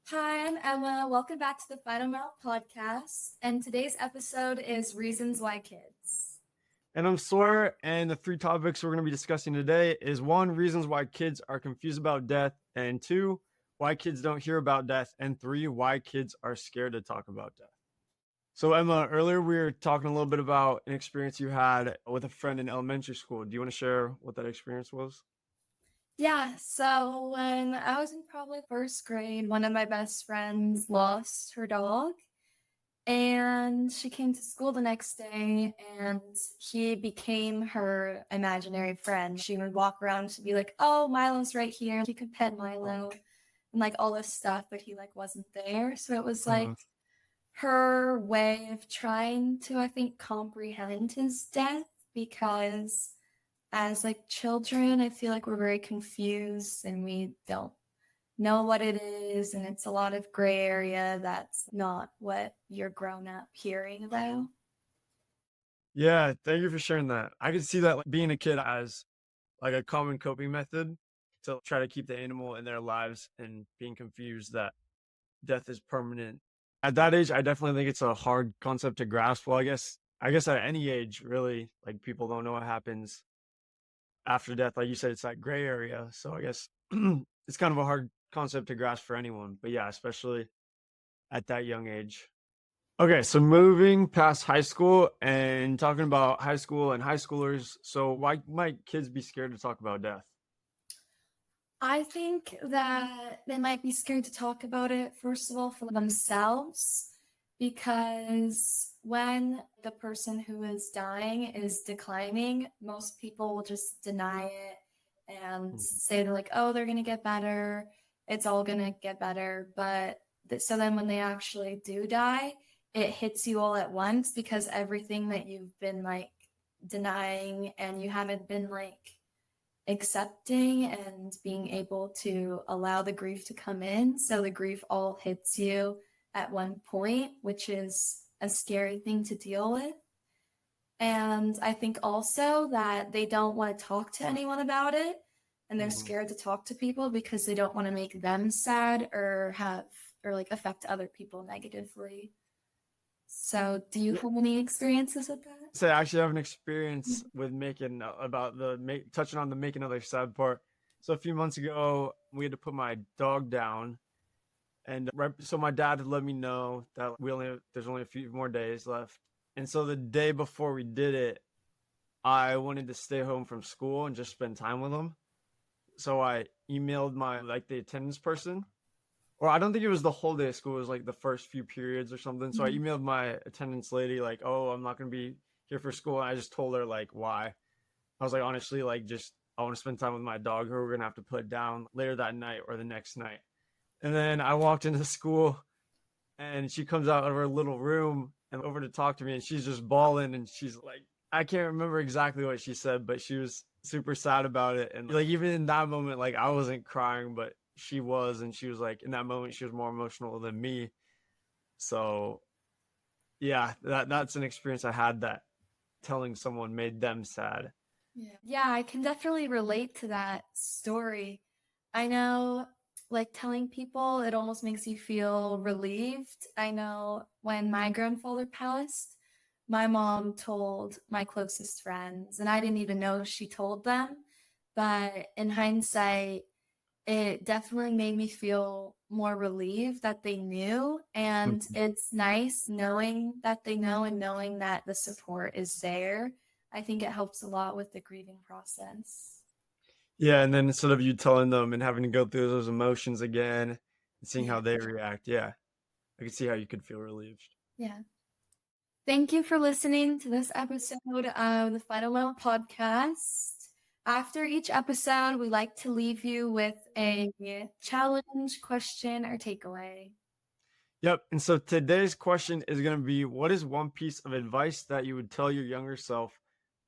Hi, I'm Emma. Welcome back to the Final Mouth podcast. And today's episode is Reasons Why Kids. And I'm Sawyer, and the three topics we're going to be discussing today is one, reasons why kids are confused about death, and two, why kids don't hear about death, and three, why kids are scared to talk about death. So, Emma, earlier we were talking a little bit about an experience you had with a friend in elementary school. Do you want to share what that experience was? Yeah, so when I was in probably first grade, one of my best friends lost her dog. And she came to school the next day and he became her imaginary friend. She would walk around to be like, oh, Milo's right here. She could pet Milo and like all this stuff, but he like wasn't there. So it was like her way of trying to, I think, comprehend his death because as like children, I feel like we're very confused and we don't know what it is, and it's a lot of gray area that's not what you're grown up hearing about. Yeah, thank you for sharing that. I could see that being a kid as like a common coping method to try to keep the animal in their lives and being confused that death is permanent. At that age, I definitely think it's a hard concept to grasp. Well, I guess at any age, really, like people don't know what happens after death. Like you said, it's that gray area. So I guess it's kind of a hard concept to grasp for anyone. But yeah, especially at that young age. Okay, so moving past high school and talking about high school and high schoolers. So why might kids be scared to talk about death? I think that they might be scared to talk about it, first of all, for themselves, because when the person who is dying is declining, most people will just deny it and say they're like, oh, they're going to get better. It's all going to get better. But so then when they actually do die, it hits you all at once because everything that you've been like denying and you haven't been like accepting and being able to allow the grief to come in. So the grief all hits you at one point, which is a scary thing to deal with. And I think also that they don't want to talk to anyone about it. And they're scared to talk to people because they don't want to make them sad or like affect other people negatively. So, do you have any experiences with that? So I actually have an experience with making about touching on the make another sad part. So a few months ago, we had to put my dog down, and so my dad had let me know that there's only a few more days left. And so the day before we did it, I wanted to stay home from school and just spend time with him. So I emailed my like the attendance person, or I don't think it was the whole day of school. It was like the first few periods or something. So I emailed my attendance lady like, "Oh, I'm not gonna be here for school." And I just told her like why. I was like, honestly, like just I want to spend time with my dog, who we're gonna have to put down later that night or the next night. And then I walked into school, and she comes out of her little room and over to talk to me, and she's just bawling, and she's like, I can't remember exactly what she said, but she was super sad about it. And like even in that moment, like I wasn't crying, but she was, and she was like in that moment she was more emotional than me. So yeah, that's an experience I had that telling someone made them sad. Yeah, I can definitely relate to that story. I know, like, telling people, it almost makes you feel relieved. I know when my grandfather passed, my mom told my closest friends, and I didn't even know she told them. But in hindsight, it definitely made me feel more relieved that they knew. And it's nice knowing that they know and knowing that the support is there. I think it helps a lot with the grieving process. Yeah, and then instead of you telling them and having to go through those emotions again and seeing Yeah. how they react, yeah, I could see how you could feel relieved. Yeah. Thank you for listening to this episode of the Final Note podcast. After each episode, we like to leave you with a challenge, question, or takeaway. Yep. And so today's question is going to be, what is one piece of advice that you would tell your younger self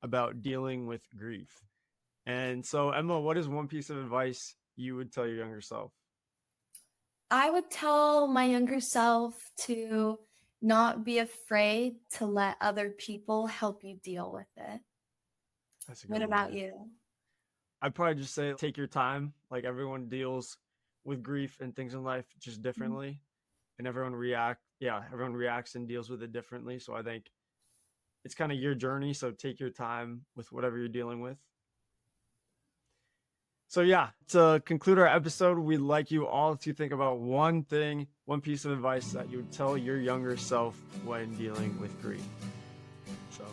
about dealing with grief? And so, Emma, what is one piece of advice you would tell your younger self? I would tell my younger self to not be afraid to let other people help you deal with it. That's a What good one. about Yeah. you? I'd probably just say take your time. Like everyone deals with grief and things in life just differently, and everyone reacts and deals with it differently. So I think it's kind of your journey. So take your time with whatever you're dealing with. So yeah, to conclude our episode, we'd like you all to think about one piece of advice that you would tell your younger self when dealing with grief. So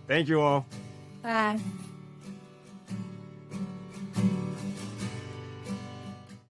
thank you all. Bye.